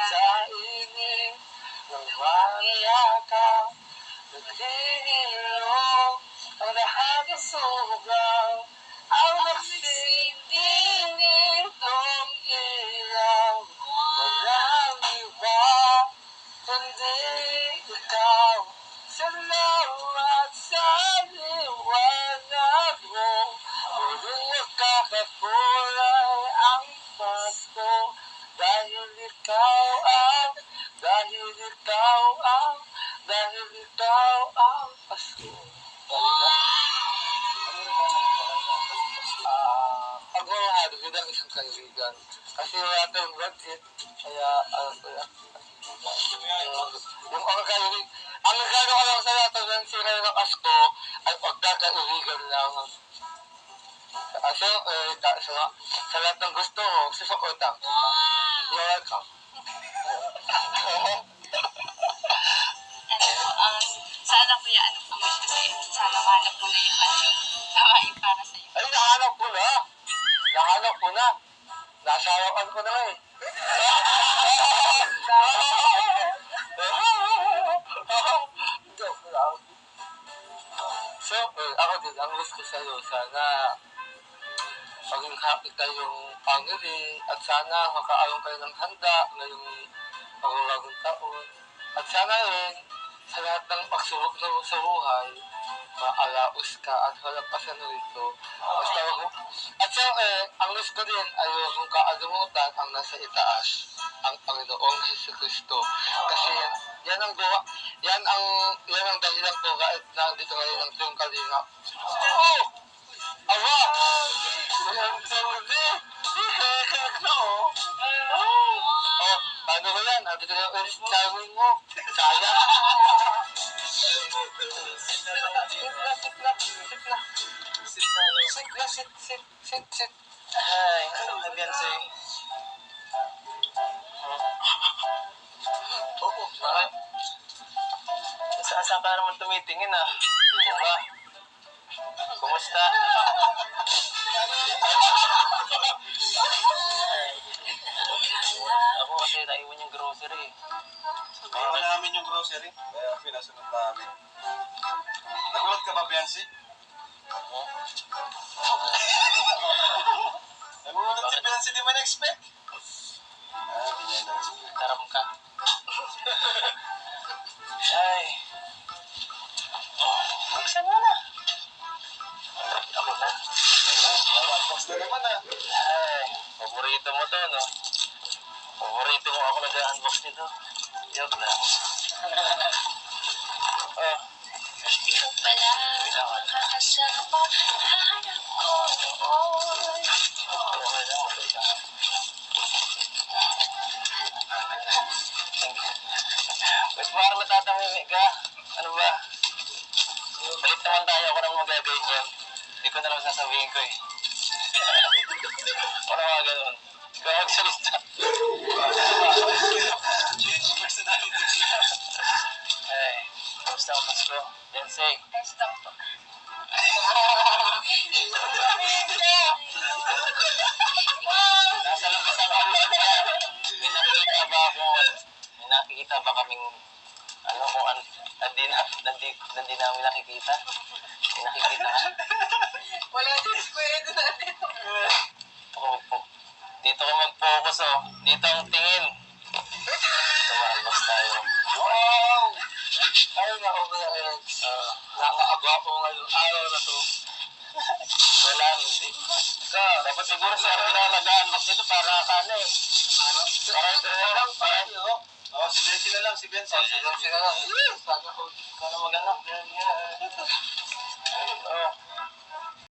Sa init ng mga yakap, naghihilom ang lahat ng sugal. Ang nagsisindi nitong ilaw, walang iba kundi ikaw. Salamat sa liwanag mo, muling magkakakulay ang Pasko. Dahil ikaw ang Pasko. Pagmamahal bilang isang kaibigan. Kasi wala tayong budget, kaya yung ang regalo ko lang sa lahat ng sira ng Pasko ay pagkakaibigan lang. Kasi sa lahat ng gusto mo, susukotan kita. You're welcome. Sana kuya, ano po wish ko sa'yo? Sana mahanap mo na yung babae para sa'yo. Ay, nahanap ko na. Nasa harapan ko na eh. Joke lang. So, ako din, ang wish ko sa'yo, sana maging happy kayong family at sana makaaroon kayo ng handa ngayong pagulagong taon. At sana rin, sa lahat ng pagsubok na mo sa buhay, maalaos ka at walang pasano rito. Basta wag mo. At siyempre, ang wish ko din ay huwag mong kaalimutan ang nasa itaas, ang Panginoong Jesucristo. Kasi yan ang dahilan ko kahit nandito ngayon ang tuyong kalinga. Oh! Aba! Ang sabi! Oh, paano ba yan? Nandito na yung ulit mo. Sayang. Sit. Ay, ano na Beyonce? Oo, bakit? Saan ka naman tumitingin ah? Diba? Kumusta? Ako kasi naiwan yung grocery. Naiwan namin yung grocery, kaya pinasunod namin. Nagulat ka ba, Biancy? Nagulat si Biancy, di man expect. Di niya na-expect. Taram ka. Ay. Buksan mo na. Ako na. Unbox na naman ah. Ay, paborito mo to, no? Paborito mo ako nag-unbox nito. Joke lang. Oh. Ikaw pala ang kakasama, hanap ko noon. Okay lang, mabalik ka. Ba't parang natatamimik ka? Ano ba? Balik naman tayo, ako nang magagay dyan. Hindi ko na lang sasabihin ko eh. Ano mga ganun? Ikaw magsalita. Change personality. Ay, kamusta ang Pasko? Bensei. Best lang po. Nasa labas ang kausap niya. May nakikita ba kaming kung hindi namin nakikita? May nakikita ka? Wala din square natin. Dito ka mag-focus oh. Dito ang tingin. Tumalabas tayo. Wow! Ay, naku kaya nakaaba ko ngayong araw na to. Wala, hindi. Dapat siguro sa nag-unbox nito para kano eh. Si Biancy na lang, si Biancy. Sila na lang. Sana ko. Para magano. Oh.